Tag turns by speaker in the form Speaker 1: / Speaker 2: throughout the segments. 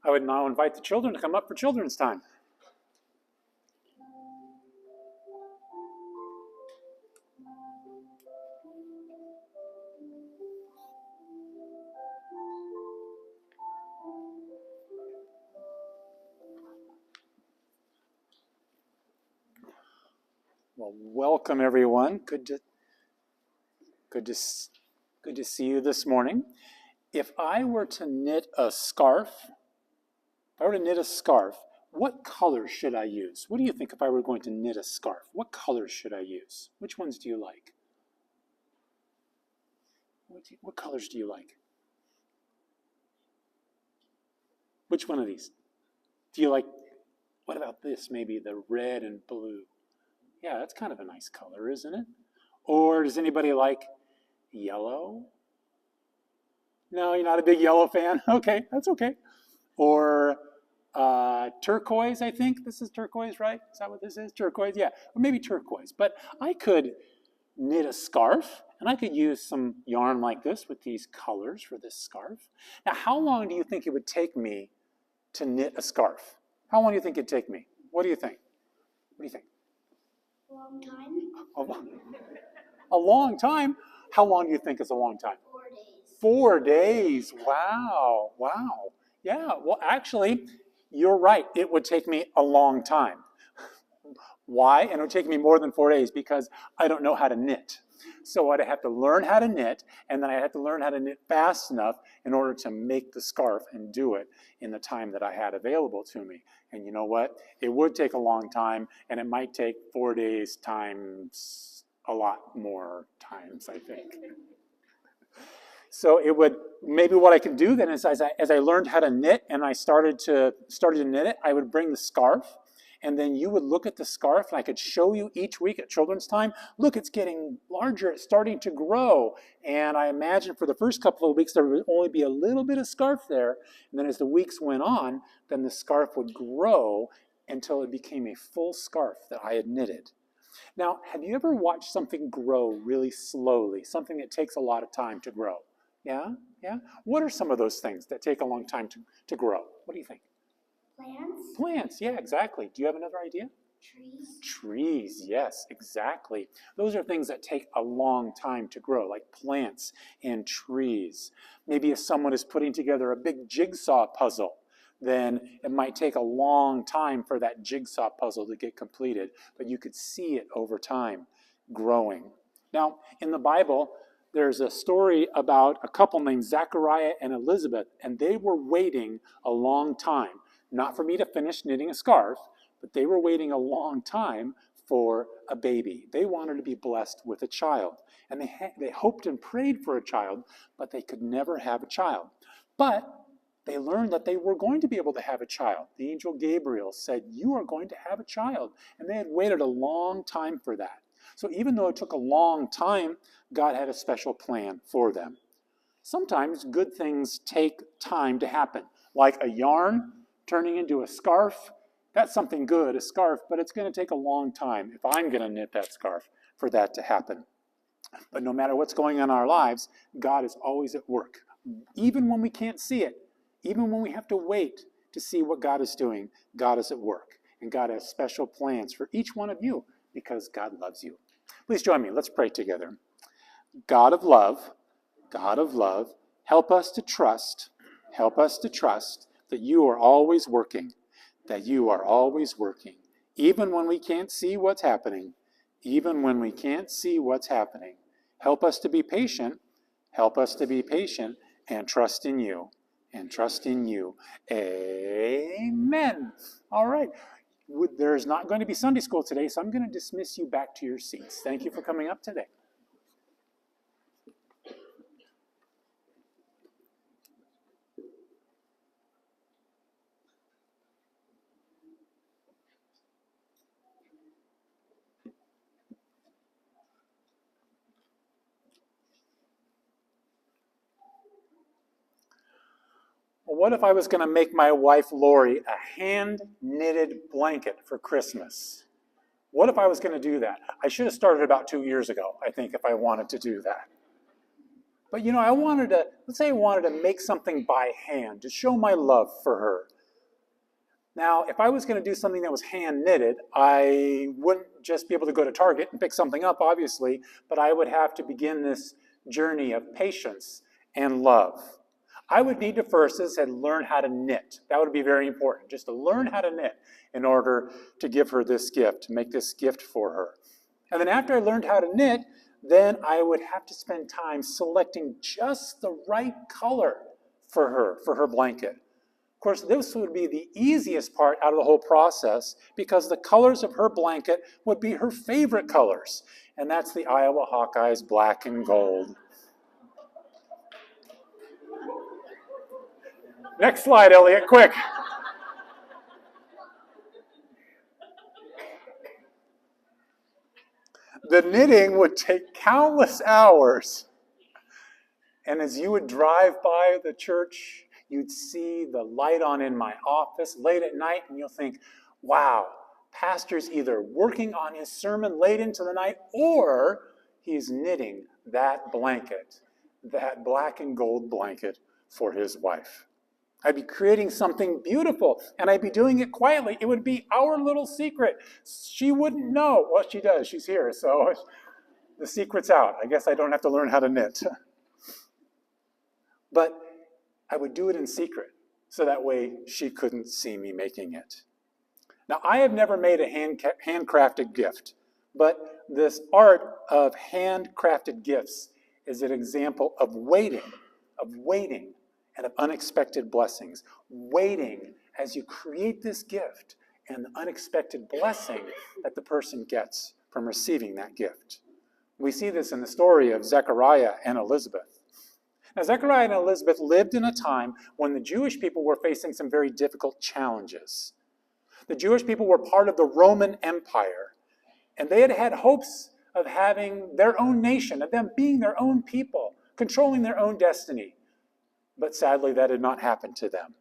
Speaker 1: I would now invite the children to come up for children's time. Well, welcome everyone. Good to see you this morning. If I were to knit a scarf, what color should I use? What do you think if I were going to knit a scarf? What colors should I use? Which ones do you like? What colors do you like? Which one of these? Do you like, what about this? Maybe the red and blue. Yeah, that's kind of a nice color, isn't it? Or does anybody like yellow? No, you're not a big yellow fan? Okay, that's okay. Or turquoise, I think. This is turquoise, right? Is that what this is? Turquoise, yeah. Or maybe turquoise. But I could knit a scarf, and I could use some yarn like this with these colors for this scarf. Now, how long do you think it would take me to knit a scarf? How long do you think it'd take me? What do you think? What do you think?
Speaker 2: A long time.
Speaker 1: A long time? How long do you think is a long time?
Speaker 2: 4 days.
Speaker 1: 4 days. Wow. Yeah, well, actually, you're right. It would take me a long time. Why? And it would take me more than 4 days because I don't know how to knit. So I'd have to learn how to knit, and then I'd have to learn how to knit fast enough in order to make the scarf and do it in the time that I had available to me. And you know what? It would take a long time, and it might take 4 days times a lot more times, I think. So it would, maybe what I could do then is as I learned how to knit and I started to knit it, I would bring the scarf, and then you would look at the scarf, and I could show you each week at children's time, look, it's getting larger, it's starting to grow. And I imagine for the first couple of weeks, there would only be a little bit of scarf there. And then as the weeks went on, then the scarf would grow until it became a full scarf that I had knitted. Now, have you ever watched something grow really slowly, something that takes a lot of time to grow? Yeah? What are some of those things that take a long time to grow? What do you think?
Speaker 2: Plants.
Speaker 1: Plants, yeah, exactly. Do you have another idea?
Speaker 2: Trees.
Speaker 1: Trees, yes, exactly. Those are things that take a long time to grow, like plants and trees. Maybe if someone is putting together a big jigsaw puzzle, then it might take a long time for that jigsaw puzzle to get completed, but you could see it over time growing. Now, in the Bible, there's a story about a couple named Zechariah and Elizabeth, and they were waiting a long time, not for me to finish knitting a scarf, but they were waiting a long time for a baby. They wanted to be blessed with a child, and they hoped and prayed for a child, but they could never have a child. But they learned that they were going to be able to have a child. The angel Gabriel said, "You are going to have a child," and they had waited a long time for that. So even though it took a long time, God had a special plan for them. Sometimes good things take time to happen, like a yarn turning into a scarf. That's something good, a scarf, but it's going to take a long time if I'm going to knit that scarf for that to happen. But no matter what's going on in our lives, God is always at work. Even when we can't see it, even when we have to wait to see what God is doing, God is at work. And God has special plans for each one of you because God loves you. Please join me. Let's pray together. God of love, help us to trust that you are always working, even when we can't see what's happening, Help us to be patient, and trust in you, Amen. All right. There's not going to be Sunday school today, so I'm going to dismiss you back to your seats. Thank you for coming up today. Well, what if I was going to make my wife, Lori, a hand-knitted blanket for Christmas? What if I was going to do that? I should have started about 2 years ago, I think, if I wanted to do that. But let's say I wanted to make something by hand to show my love for her. Now, if I was going to do something that was hand knitted, I wouldn't just be able to go to Target and pick something up, obviously, but I would have to begin this journey of patience and love. I would need to first, as I said, learn how to knit. That would be very important, just to learn how to knit in order to give her this gift, to make this gift for her. And then after I learned how to knit, then I would have to spend time selecting just the right color for her blanket. Of course, this would be the easiest part out of the whole process because the colors of her blanket would be her favorite colors. And that's the Iowa Hawkeyes black and gold. Next slide, Elliot, quick. The knitting would take countless hours. And as you would drive by the church, you'd see the light on in my office late at night, and you'll think, wow, pastor's either working on his sermon late into the night, or he's knitting that blanket, that black and gold blanket for his wife. I'd be creating something beautiful, and I'd be doing it quietly. It would be our little secret. She wouldn't know. Well, she does. She's here, so the secret's out. I guess I don't have to learn how to knit. But I would do it in secret, so that way she couldn't see me making it. Now, I have never made a handcrafted gift, but this art of handcrafted gifts is an example of waiting, and of unexpected blessings. Waiting as you create this gift and the unexpected blessing that the person gets from receiving that gift. We see this in the story of Zechariah and Elizabeth. Now, Zechariah and Elizabeth lived in a time when the Jewish people were facing some very difficult challenges. The Jewish people were part of the Roman Empire, and they had had hopes of having their own nation, of them being their own people, controlling their own destiny. But sadly, that had not happened to them.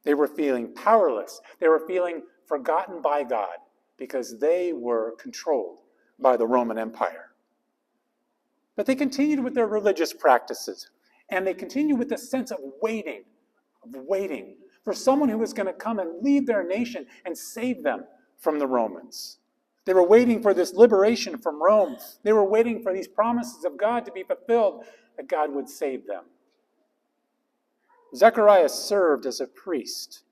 Speaker 1: They were feeling powerless. They were feeling forgotten by God because they were controlled by the Roman Empire. But they continued with their religious practices, and they continued with the sense of waiting for someone who was going to come and lead their nation and save them from the Romans. They were waiting for this liberation from Rome. They were waiting for these promises of God to be fulfilled, that God would save them. Zechariah served as a priest,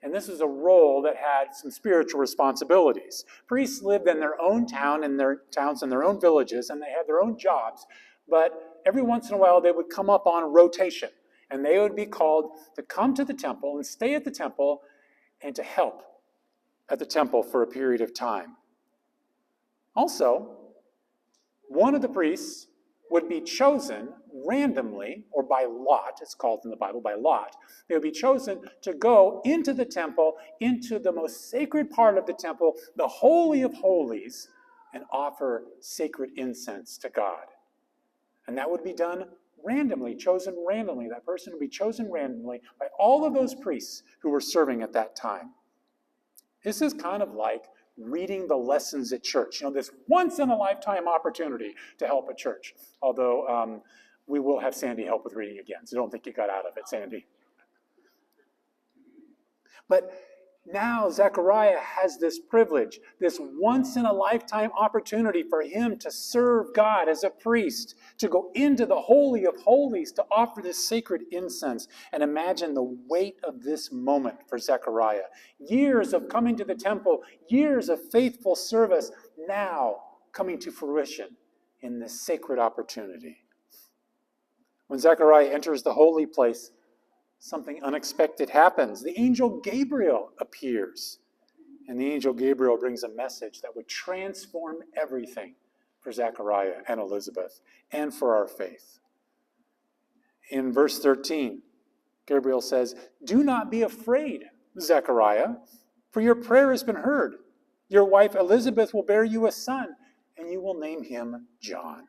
Speaker 1: and this was a role that had some spiritual responsibilities. Priests lived in their own town, in their towns, in their own villages, and they had their own jobs, but every once in a while they would come up on a rotation, and they would be called to come to the temple and stay at the temple and to help at the temple for a period of time. Also, one of the priests would be chosen randomly, or by lot, it's called in the Bible, by lot. They would be chosen to go into the temple, into the most sacred part of the temple, the Holy of Holies, and offer sacred incense to God. And that would be done randomly, chosen randomly. That person would be chosen randomly by all of those priests who were serving at that time. This is kind of like reading the lessons at church. This once-in-a-lifetime opportunity to help a church. Although we will have Sandy help with reading again, so don't think you got out of it, Sandy. But now Zechariah has this privilege, this once-in-a-lifetime opportunity for him to serve God as a priest, to go into the Holy of Holies, to offer this sacred incense. And imagine the weight of this moment for Zechariah. Years of coming to the temple, years of faithful service, now coming to fruition in this sacred opportunity. When Zechariah enters the holy place, something unexpected happens. The angel Gabriel appears, and the angel Gabriel brings a message that would transform everything for Zechariah and Elizabeth and for our faith. In verse 13, Gabriel says, "Do not be afraid, Zechariah, for your prayer has been heard. Your wife Elizabeth will bear you a son, and you will name him John."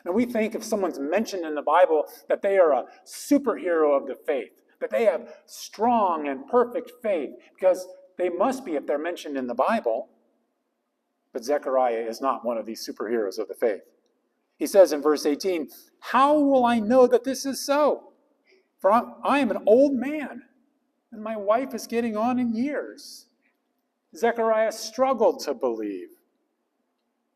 Speaker 1: Now we think if someone's mentioned in the Bible that they are a superhero of the faith, that they have strong and perfect faith, because they must be if they're mentioned in the Bible. But Zechariah is not one of these superheroes of the faith. He says in verse 18, "How will I know that this is so? For I am an old man, and my wife is getting on in years." Zechariah struggled to believe.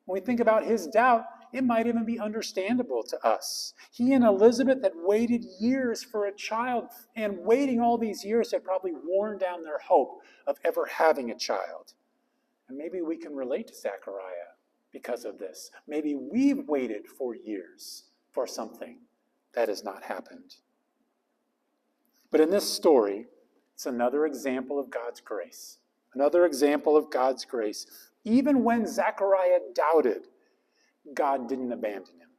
Speaker 1: When we think about his doubt, it might even be understandable to us. He and Elizabeth had waited years for a child, and waiting all these years had probably worn down their hope of ever having a child. And maybe we can relate to Zechariah because of this. Maybe we've waited for years for something that has not happened. But in this story, it's another example of God's grace. Another example of God's grace. Even when Zechariah doubted, God didn't abandon him.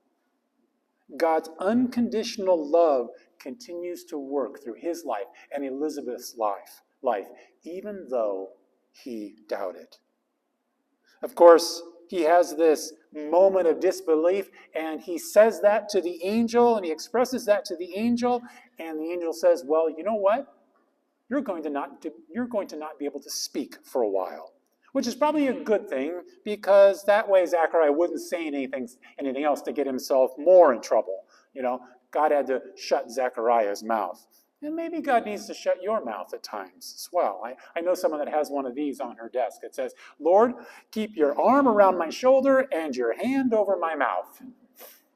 Speaker 1: God's unconditional love continues to work through his life and Elizabeth's life, even though he doubted. Of course, he has this moment of disbelief, and he says that to the angel, and he expresses that to the angel, and the angel says, "Well, you know what? You're going to not be able to speak for a while," which is probably a good thing, because that way Zechariah wouldn't say anything else to get himself more in trouble. God had to shut Zechariah's mouth. And maybe God needs to shut your mouth at times as well. I know someone that has one of these on her desk. It says, "Lord, keep your arm around my shoulder and your hand over my mouth."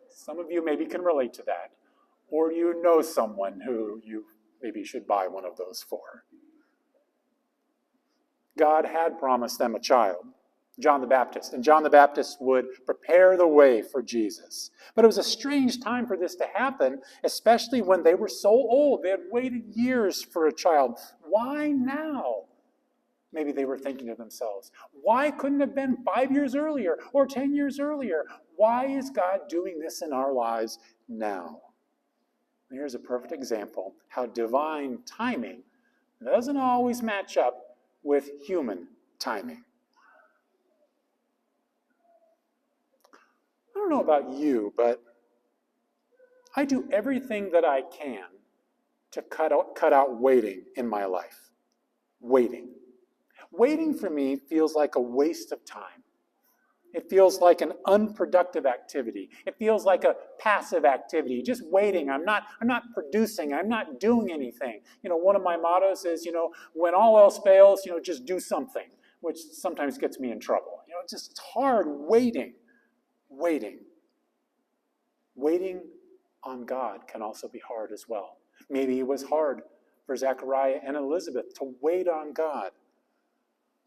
Speaker 1: Some of you maybe can relate to that. Or you know someone who you maybe should buy one of those for. God had promised them a child, John the Baptist, and John the Baptist would prepare the way for Jesus. But it was a strange time for this to happen, especially when they were so old. They had waited years for a child. Why now? Maybe they were thinking to themselves, why couldn't it have been 5 years earlier or 10 years earlier? Why is God doing this in our lives now? And here's a perfect example how divine timing doesn't always match up with human timing. I don't know about you, but I do everything that I can to cut out waiting in my life. Waiting. Waiting for me feels like a waste of time. It feels like an unproductive activity. It feels like a passive activity, just waiting. I'm not producing. I'm not doing anything. One of my mottos is, when all else fails, just do something, which sometimes gets me in trouble. It's hard waiting. Waiting on God can also be hard as well. Maybe it was hard for Zechariah and Elizabeth to wait on God.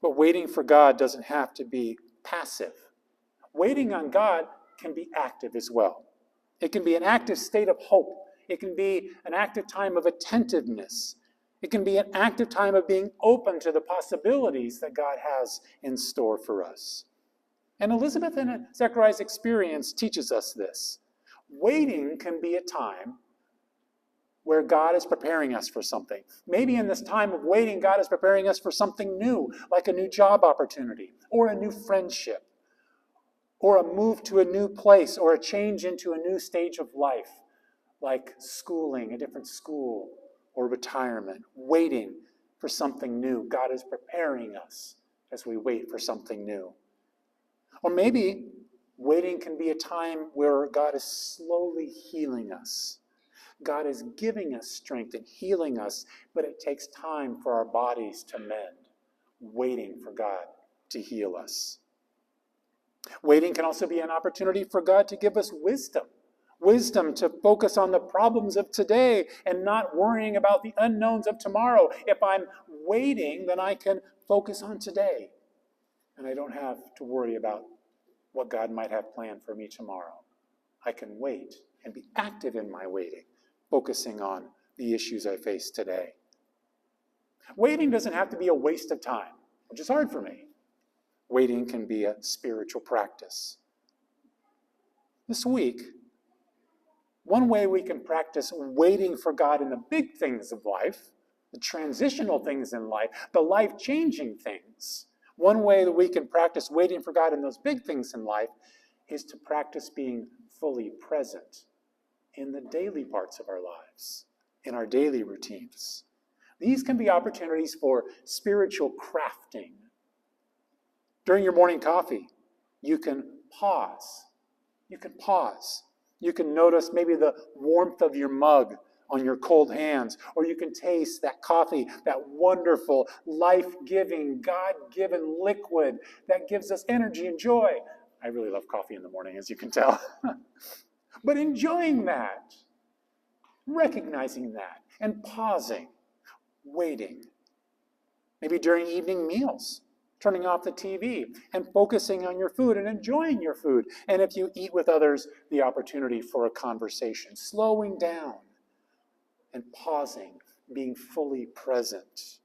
Speaker 1: But waiting for God doesn't have to be passive. Waiting on God can be active as well. It can be an active state of hope. It can be an active time of attentiveness. It can be an active time of being open to the possibilities that God has in store for us. And Elizabeth and Zechariah's experience teaches us this. Waiting can be a time where God is preparing us for something. Maybe in this time of waiting, God is preparing us for something new, like a new job opportunity, or a new friendship, or a move to a new place, or a change into a new stage of life, like schooling, a different school, or retirement. Waiting for something new. God is preparing us as we wait for something new. Or maybe waiting can be a time where God is slowly healing us. God is giving us strength and healing us, but it takes time for our bodies to mend, waiting for God to heal us. Waiting can also be an opportunity for God to give us wisdom. Wisdom to focus on the problems of today and not worrying about the unknowns of tomorrow. If I'm waiting, then I can focus on today. And I don't have to worry about what God might have planned for me tomorrow. I can wait and be active in my waiting, focusing on the issues I face today. Waiting doesn't have to be a waste of time, which is hard for me. Waiting can be a spiritual practice. This week, one way we can practice waiting for God in the big things of life, the transitional things in life, the life-changing things. One way that we can practice waiting for God in those big things in life is to practice being fully present in the daily parts of our lives, in our daily routines. These can be opportunities for spiritual crafting. During your morning coffee, you can pause You can pause. You can notice maybe the warmth of your mug on your cold hands, or you can taste that coffee, that wonderful, life-giving, God-given liquid that gives us energy and joy. I really love coffee in the morning, as you can tell. But enjoying that, recognizing that, and pausing, waiting. Maybe during evening meals, turning off the TV and focusing on your food and enjoying your food. And if you eat with others, the opportunity for a conversation, slowing down and pausing, being fully present.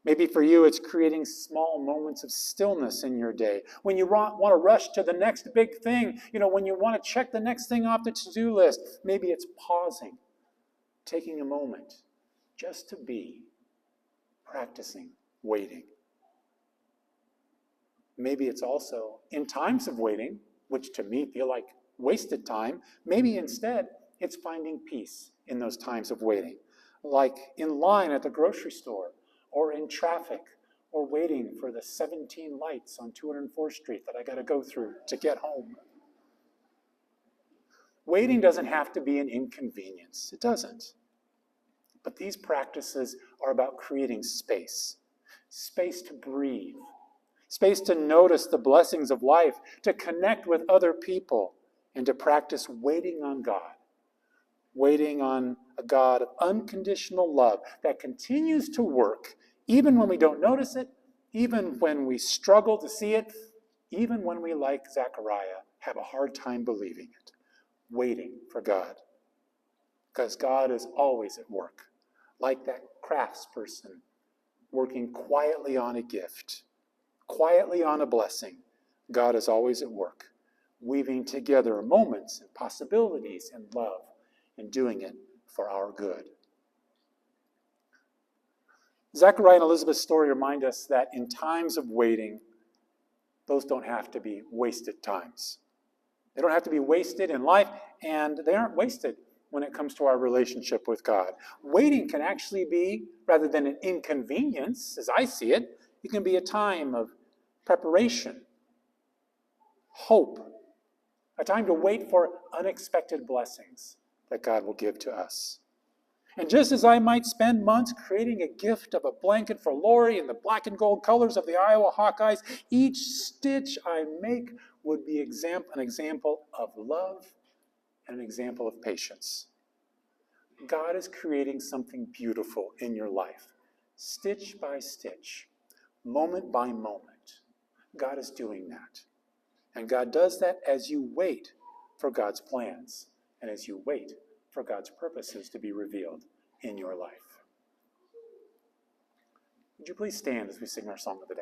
Speaker 1: Maybe for you, it's creating small moments of stillness in your day. When you want to rush to the next big thing, when you want to check the next thing off the to-do list, maybe it's pausing, taking a moment just to be, practicing, waiting. Maybe it's also in times of waiting, which to me feel like wasted time, maybe instead it's finding peace in those times of waiting, like in line at the grocery store, or in traffic, or waiting for the 17 lights on 204th Street that I got to go through to get home. Waiting doesn't have to be an inconvenience. It doesn't. But these practices are about creating space to breathe, space to notice the blessings of life, to connect with other people, and to practice waiting on God. Waiting on a God of unconditional love that continues to work even when we don't notice it, even when we struggle to see it, even when we, like Zechariah, have a hard time believing it. Waiting for God. Because God is always at work, like that craftsperson working quietly on a gift, quietly on a blessing. God is always at work, weaving together moments and possibilities and love, and doing it for our good. Zechariah and Elizabeth's story remind us that in times of waiting, those don't have to be wasted times. They don't have to be wasted in life, and they aren't wasted when it comes to our relationship with God. Waiting can actually be, rather than an inconvenience, as I see it, it can be a time of preparation, hope, a time to wait for unexpected blessings that God will give to us. And just as I might spend months creating a gift of a blanket for Lori in the black and gold colors of the Iowa Hawkeyes, each stitch I make would be an example of love and an example of patience. God is creating something beautiful in your life, stitch by stitch, moment by moment. God is doing that. And God does that as you wait for God's plans and as you wait for God's purposes to be revealed in your life. Would you please stand as we sing our song of the day?